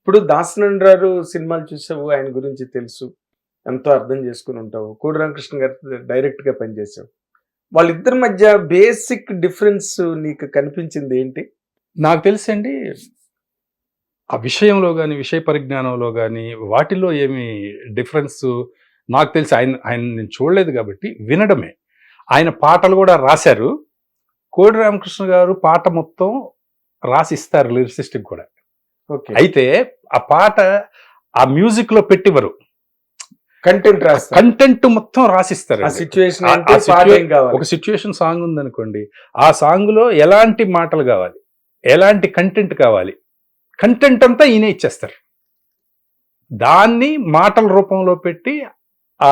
ఇప్పుడు దాసనారాయణ సినిమాలు చూసావు, ఆయన గురించి తెలుసు, ఎంతో అర్థం చేసుకుని ఉంటావు. కోడి రామకృష్ణ గారితో డైరెక్ట్ గా పనిచేసావు. వాళ్ళిద్దరి మధ్య బేసిక్ డిఫరెన్స్ నీకు కనిపించింది ఏంటి? నాకు తెలుసండి, ఆ విషయంలో కానీ, విషయ పరిజ్ఞానంలో కానీ, వాటిలో ఏమి డిఫరెన్స్ నాకు తెలిసి ఆయన ఆయన నేను చూడలేదు కాబట్టి వినడమే. ఆయన పాటలు కూడా రాశారు. కోడి రామకృష్ణ గారు పాట మొత్తం రాసిస్తారు లిరిసిస్ట్కి కూడా. ఓకే. అయితే ఆ పాట ఆ మ్యూజిక్ లో పెట్టివ్వరు, కంటెంట్ రాస్తారు. కంటెంట్ మొత్తం రాసిస్తారు. ఆ సిచ్యువేషన్ ఆ- ఏంటి, ఆ పాట situa- ఏం కావాలి? ఒక సిచ్యువేషన్ సాంగ్ ఉందనుకోండి, ఆ సాంగ్ లో ఎలాంటి మాటలు కావాలి, ఎలాంటి కంటెంట్ కావాలి, కంటెంట్ అంతా ఈయన ఇచ్చేస్తారు. దాన్ని మాటల రూపంలో పెట్టి ఆ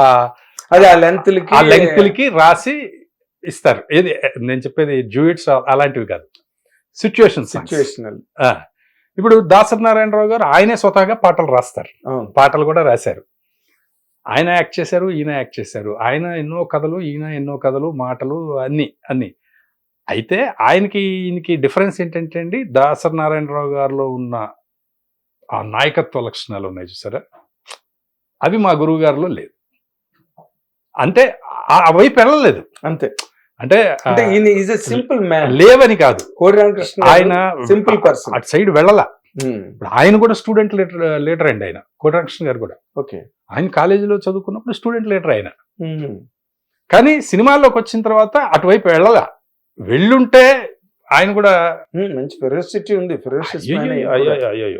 అది ఆ లెంత్లకి ఆ లెంగ్త్లకి రాసి ఇస్తారు. ఏది నేను చెప్పేది డ్యూయిట్స్ అలాంటివి కాదు, సిచ్యువేషన్. సిచ్యువేషనల్. ఇప్పుడు దాసనారాయణరావు గారు ఆయనే స్వతహాగా పాటలు రాస్తారు, అవును. పాటలు కూడా రాశారు. ఆయన యాక్ట్ చేశారు, ఈయన యాక్ట్ చేశారు. ఆయన ఎన్నో కథలు, ఈయన ఎన్నో కథలు, మాటలు అన్ని. అయితే ఈయనకి డిఫరెన్స్ ఏంటంటే అండి, దాసనారాయణరావు గారిలో ఉన్న ఆ నాయకత్వ లక్షణాలు ఉన్నాయి చూసారా, అవి మా గురువు గారిలో లేదు. అంటే ఆ వైపు వెళ్ళలేదు అంతే. అంటే అంటే ఈయన ఈజ్ ఎ సింపుల్ మ్యాన్. లేవని కాదు, కోడి రామకృష్ణ ఆయన సింపుల్ పర్సన్. అటు సైడ్ వెళ్ళాల. ఇప్పుడు ఆయన కూడా స్టూడెంట్ లీడర్ అండి, ఆయన కోడి రామకృష్ణ గారు కూడా. ఓకే. ఆయన కాలేజీలో చదువుకున్నప్పుడు స్టూడెంట్ లీడర్ ఆయన. కానీ సినిమాల్లోకి వచ్చిన తర్వాత అటువైపు వెళ్ళాల. వెళ్ళుంటే ఆయన కూడా మంచి ఫెరోసిటీ ఉంది. అయ్యో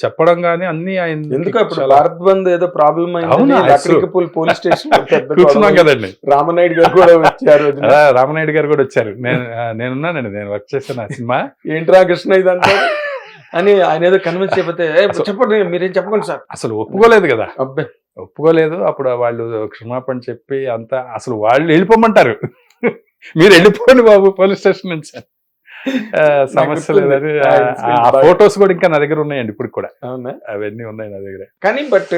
చెప్పడం కానీ అన్ని ఆయన ఎందుకు అప్పుడు భారత్ బంద్ ఏదో ప్రాబ్లం అయింది, పోలీస్ స్టేషన్ కూర్చున్నాం కదండి. రామనాయుడు గారు కూడా వచ్చారు. రామనాయుడు గారు కూడా వచ్చారు. నేనున్నానండి, నేను వర్క్ చేశాను ఆ సినిమా. ఏంట్రా కృష్ణ ఇదంతా అని ఆయన ఏదో కన్విన్స్ చేయకపోతే, చెప్పండి మీరేం చెప్పకండి సార్, అసలు ఒప్పుకోలేదు కదా. అబ్బాయి ఒప్పుకోలేదు. అప్పుడు వాళ్ళు క్షమాపణ చెప్పి అంతా, అసలు వాళ్ళు వెళ్ళిపోమంటారు, మీరు వెళ్ళిపోండి బాబు పోలీస్ స్టేషన్ నుంచి, సమస్య లేదని. ఆ ఫొటోస్ కూడా ఇంకా నా దగ్గర ఉన్నాయండి ఇప్పుడు కూడా. అవునా? అవన్నీ ఉన్నాయి నా దగ్గర. కానీ బట్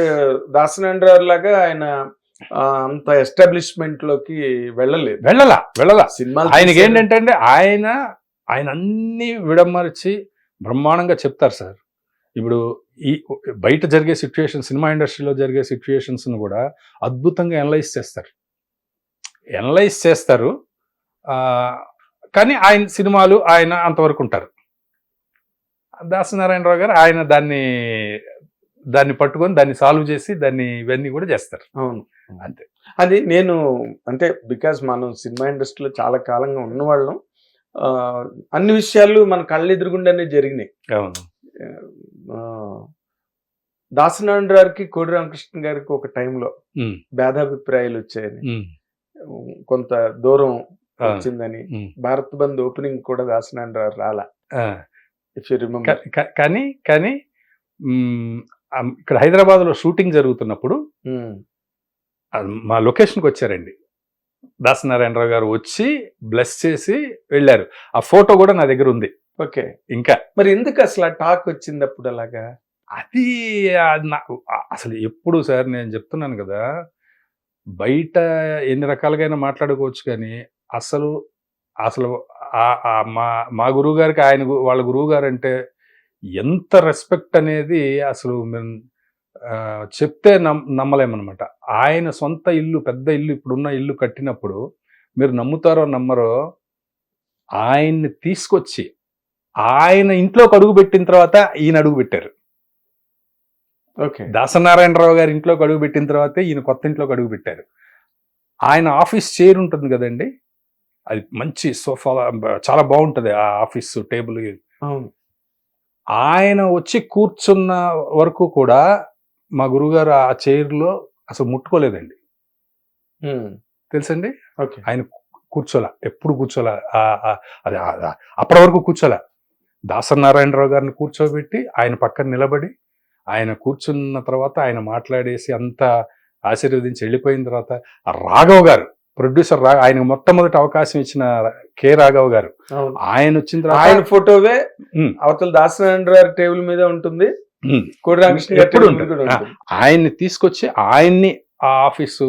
దాసనారాయణ లాగా ఆయన అంత ఎస్టాబ్లిష్మెంట్ లోకి వెళ్ళలా సినిమా. ఆయనకి ఏంటంటే అండి, ఆయన అన్ని విడమర్చి బ్రహ్మాండంగా చెప్తారు సార్. ఇప్పుడు ఈ బయట జరిగే సిచ్యువేషన్, సినిమా ఇండస్ట్రీలో జరిగే సిచ్యువేషన్స్ కూడా అద్భుతంగా ఎనలైజ్ చేస్తారు. కానీ ఆయన సినిమాలు ఆయన అంతవరకు ఉంటారు. దాసనారాయణరావు గారు ఆయన దాన్ని పట్టుకొని దాన్ని సాల్వ్ చేసి ఇవన్నీ కూడా చేస్తారు. అవును, అంతే. అది నేను అంటే బికాస్ మనం సినిమా ఇండస్ట్రీలో చాలా కాలంగా ఉన్నవాళ్ళం, అన్ని విషయాలు మన కళ్ళెదురుగుండానే జరిగినాయి. అవును. దాసనారాయణ గారికి కోడి రామకృష్ణ గారికి ఒక టైంలో భేదాభిప్రాయాలు వచ్చాయని, కొంత దూరం వచ్చిందని, భారత్ బంద్ ఓపెనింగ్ కూడా దాసనారాయణ రాలా. If you remember. కానీ ఇక్కడ హైదరాబాద్ లో షూటింగ్ జరుగుతున్నప్పుడు మా లొకేషన్కి వచ్చారండి. దాసనారాయణరావు గారు వచ్చి బ్లెస్ చేసి వెళ్ళారు. ఆ ఫోటో కూడా నా దగ్గర ఉంది. ఓకే. ఇంకా మరి ఎందుకు అసలు ఆ టాక్ వచ్చింది అప్పుడు అలాగా? అది అసలు ఎప్పుడు సార్ నేను చెప్తున్నాను కదా, బయట ఎన్ని రకాలుగా మాట్లాడుకోవచ్చు, కానీ అసలు మా గురువు గారికి వాళ్ళ గురువు గారు అంటే ఎంత రెస్పెక్ట్ అనేది అసలు మేము చెప్తే నమ్మలేమన్నమాట. ఆయన సొంత ఇల్లు, పెద్ద ఇల్లు, ఇప్పుడున్న ఇల్లు కట్టినప్పుడు మీరు నమ్ముతారో నమ్మరో, ఆయన్ని తీసుకొచ్చి ఆయన ఇంట్లోకి అడుగు పెట్టిన తర్వాత ఈయన అడుగు పెట్టారు. ఓకే. దాసనారాయణరావు గారి ఇంట్లోకి అడుగు పెట్టిన తర్వాతే ఈయన కొత్త ఇంట్లోకి అడుగు పెట్టారు. ఆయన ఆఫీస్ చైర్ ఉంటుంది కదండి, అది మంచి సోఫా, చాలా బాగుంటది ఆ ఆఫీస్ టేబుల్. ఆయన వచ్చి కూర్చున్న వరకు కూడా మా గురువుగారు ఆ చైర్లో అసలు ముట్టుకోలేదండి, తెలుసండి. ఆయన కూర్చోలా, ఎప్పుడు కూర్చోలా, అప్పటి వరకు కూర్చోలా. దాసనారాయణరావు గారిని కూర్చోబెట్టి ఆయన పక్కన నిలబడి, ఆయన కూర్చున్న తర్వాత ఆయన మాట్లాడేసి అంతా ఆశీర్వదించి వెళ్ళిపోయిన తర్వాత రాఘవ్ గారు, ప్రొడ్యూసర్ ఆయన మొట్టమొదటి అవకాశం ఇచ్చిన కె రాఘవ్ గారు, ఆయన వచ్చిన తర్వాత ఆయన ఫోటోవే అవతల దాసనారాయణ గారి టేబుల్ మీద ఉంటుంది, కోడి రామకృష్ణ ఎప్పుడు ఆయన్ని తీసుకొచ్చి ఆయన్ని ఆ ఆఫీసు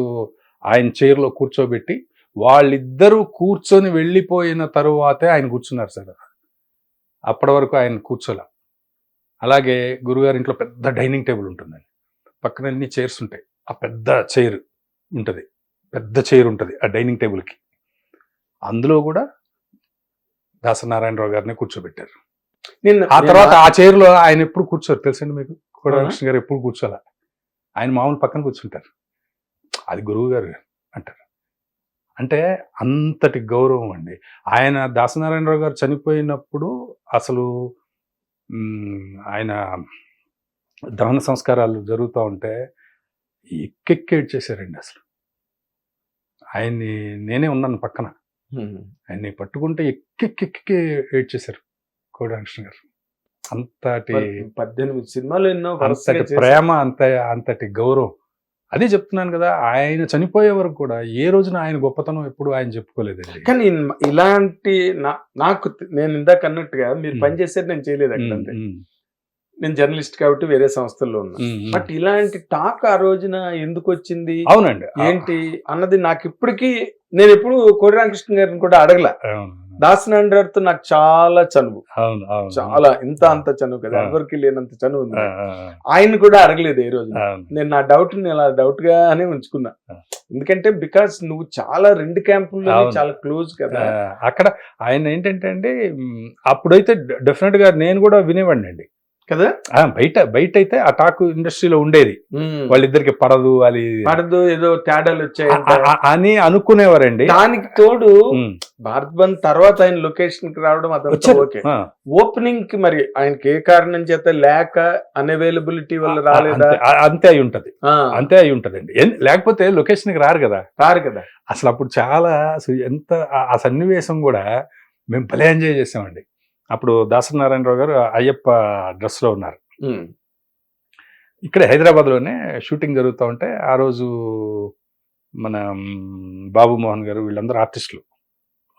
ఆయన చైర్ లో కూర్చోబెట్టి వాళ్ళిద్దరూ కూర్చొని వెళ్ళిపోయిన తరువాతే ఆయన కూర్చున్నారు సార్. అప్పటి వరకు ఆయన కూర్చోలే. అలాగే గురుగారి ఇంట్లో పెద్ద డైనింగ్ టేబుల్ ఉంటుందండి, పక్కన అన్ని చైర్స్ ఉంటాయి, ఆ పెద్ద చైర్ ఉంటుంది ఆ డైనింగ్ టేబుల్కి. అందులో కూడా దాసనారాయణరావు గారిని కూర్చోబెట్టారు. ఆ తర్వాత ఆ చైర్లో ఆయన ఎప్పుడు కూర్చోరు తెలుసండి మీకు, కోదండకృష్ణ గారు ఎప్పుడు కూర్చోాల, ఆయన మామూలు పక్కన కూర్చుంటారు, అది గురువు గారు అంటారు. అంటే అంతటి గౌరవం అండి. ఆయన దాసనారాయణరావు గారు చనిపోయినప్పుడు అసలు ఆయన దహన సంస్కారాలు జరుగుతూ ఉంటే ఎక్కెక్కి ఏడ్చేశారండి. అసలు ఆయన్ని నేనే ఉన్నాను పక్కన, ఆయన్ని పట్టుకుంటే ఎక్కెక్కి ఏడ్చేశారు కోదండకృష్ణ గారు. అంతటి 18 సినిమాలు ఎన్నో, అంతటి ప్రేమ, అంతటి గౌరవం. అదే చెప్తున్నాను కదా, ఆయన చనిపోయే వరకు కూడా ఏ రోజున ఆయన గొప్పతనం ఎప్పుడు ఆయన చెప్పుకోలేదండి. కానీ ఇలాంటి నాకు నేను ఇందాక అన్నట్టుగా మీరు పనిచేసేది నేను చేయలేదు అక్కడ, నేను జర్నలిస్ట్ కాబట్టి వేరే సంస్థల్లో ఉన్నా. బట్ ఇలాంటి టాక్ ఆ రోజున ఎందుకు వచ్చింది, అవునండి ఏంటి అన్నది నాకు ఇప్పటికీ, నేను ఎప్పుడు కోడి రామకృష్ణ గారిని కూడా అడగల. దాసనారాయణరావుతో నాకు చాలా చనువు, చాలా అంత చనువు కదా, ఎవరికి లేనంత చనువు ఉంది. ఆయన కూడా అడగలేదు ఏ రోజు. నేను నా డౌట్ అలా డౌట్ గానే ఉంచుకున్నా, ఎందుకంటే బికాస్ నువ్వు చాలా 2 క్యాంపుల్లో చాలా క్లోజ్ కదా. అక్కడ ఆయన ఏంటంటే అండి, అప్పుడైతే డెఫినెట్ గా నేను కూడా వినేవాడిని అండి కదా. బయట అయితే ఆ టాక్ ఇండస్ట్రీలో ఉండేది, వాళ్ళిద్దరికి పడదు ఏదో తేడాలు వచ్చాయి అని అనుకునేవారండి. దానికి తోడు భారత్ బంద్ తర్వాత ఆయన లొకేషన్ కి రావడం అదంతా ఓకే. ఓపెనింగ్ కి మరి ఆయనకి ఏ కారణం చేత లేక అన్అవైలబిలిటీ వల్ల రాలేదా, అంతే అయి ఉంటదండి. లేకపోతే లొకేషన్ కి రారు కదా. అసలు అప్పుడు చాలా ఎంత ఆ సన్నివేశం కూడా మేము భలే ఎంజాయ్ చేసామండి. అప్పుడు దాసనారాయణరావు గారు అయ్యప్ప డ్రెస్ లో ఉన్నారు, ఇక్కడే హైదరాబాద్ లోనే షూటింగ్ జరుగుతూ ఉంటే ఆ రోజు మన బాబు మోహన్ గారు వీళ్ళందరూ ఆర్టిస్టులు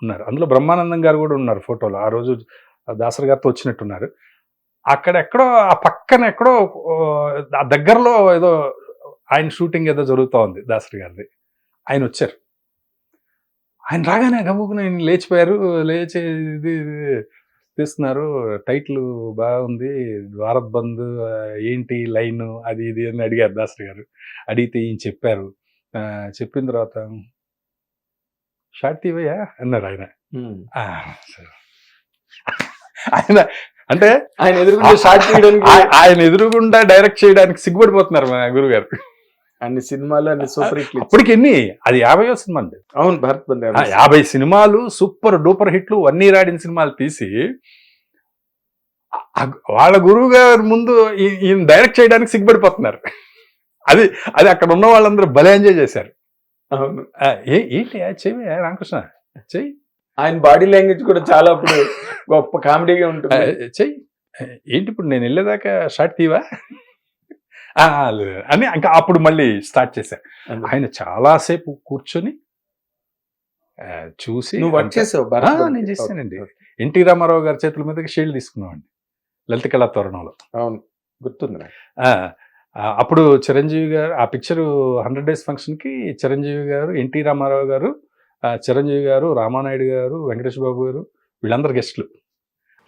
ఉన్నారు, అందులో బ్రహ్మానందం గారు కూడా ఉన్నారు ఫోటోలో. ఆ రోజు దాసరి గారితో వచ్చినట్టున్నారు. అక్కడెక్కడో ఆ పక్కన ఎక్కడో ఆ దగ్గరలో ఏదో ఆయన షూటింగ్ ఏదో జరుగుతూ ఉంది దాసరి గారిది. ఆయన వచ్చారు, ఆయన రాగానే గబుకుని లేచిపోయారు. లేచి ఇది తీస్తున్నారు, టైటిల్ బాగుంది, భారత్ బంద్ ఏంటి లైన్ అది ఇది అని అడిగారు దాసరి గారు. అడిగితే ఈయన చెప్పారు. చెప్పిన తర్వాత షార్ట్ తీవయ్యా అన్నారు ఆయన. అంటే ఆయన ఎదురుగుండా డైరెక్ట్ చేయడానికి సిగ్గుపడిపోతున్నారు మా గురుగారు. అన్ని సినిమాలు అన్ని సూపర్ హిట్లు. అప్పటికి ఎన్ని, అది 50వ సినిమా అండి. అవును, భారత్ బంద్ 50 సినిమాలు సూపర్ డూపర్ హిట్లు, అన్నీ రాడిన సినిమాలు తీసి వాళ్ళ గురువు గారి ముందు ఈయన డైరెక్ట్ చేయడానికి సిగ్గుపడిపోతున్నారు. అది అక్కడ ఉన్న వాళ్ళందరూ భలే ఎంజాయ్ చేశారు. అవును, ఏంటి చెయ్యి రామకృష్ణ చెయ్యి. ఆయన బాడీ లాంగ్వేజ్ కూడా చాలా అప్పుడు గొప్ప కామెడీగా ఉంటుంది. చెయ్యి ఏంటి ఇప్పుడు నేను వెళ్ళేదాకా షార్ట్ తీవా అని ఇంకా అప్పుడు మళ్ళీ స్టార్ట్ చేశారు. ఆయన చాలాసేపు కూర్చొని చూసి, నేను చేశానండి. ఎన్టీ రామారావు గారి చేతుల మీదకి షీల్డ్ తీసుకున్నామండి లలిత కళా తోరణంలో. అవును, గుర్తుంది. అప్పుడు చిరంజీవి గారు ఆ పిక్చర్ 100 days ఫంక్షన్ కి చిరంజీవి గారు, ఎన్టీ రామారావు గారు, చిరంజీవి గారు, రామానాయుడు గారు, వెంకటేష్ బాబు గారు వీళ్ళందరూ గెస్టులు.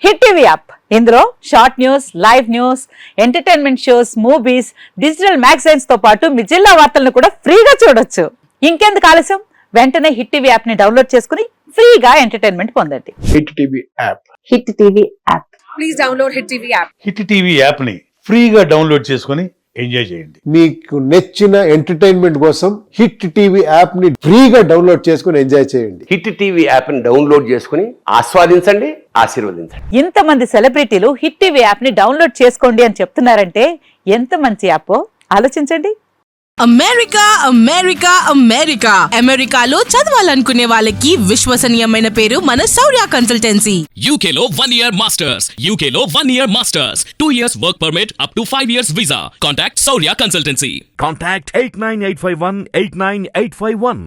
హిట్ టీవీ యాప్, ఇందులో short news, live news, entertainment shows, movies, digital magazines తో పాటు మీ జిల్లా వార్తలను కూడా ఫ్రీగా చూడొచ్చు. ఇంకెందుకు ఆలస్యం, వెంటనే హిట్ టీవీ యాప్ ని డౌన్లోడ్ చేసుకుని ఫ్రీగా ఎంటర్టైన్మెంట్ పొందండి. Hit TV app. Hit TV app, please download hit TV app. Hit TV app ని ఫ్రీగా డౌన్లోడ్ చేసుకుని ఎంజాయ్ చేయండి. మీకు నచ్చిన ఎంటర్టైన్మెంట్ కోసం హిట్ టీవీ యాప్ ని ఫ్రీగా డౌన్లోడ్ చేసుకుని ఎంజాయ్ చేయండి. హిట్ టీవీ యాప్ ని డౌన్లోడ్ చేసుకుని ఆస్వాదించండి, ఆశీర్వదించండి. ఇంతమంది సెలబ్రిటీలు హిట్ టీవీ యాప్ ని డౌన్లోడ్ చేసుకోండి అని చెప్తున్నారంటే ఎంత మంచి యాప్ ఆలోచించండి. అమెరికా అమెరికా అమెరికా అమెరికాలో చదవాలనుకునే వాళ్ళకి విశ్వసనీయమైన పేరు మన శౌర్య కన్సల్టెన్సీ. UK లో 1 year masters, UK లో 1 year masters, 2 years work permit up to 5 years visa. Contact Saurya Consultancy. Contact 89851 89851.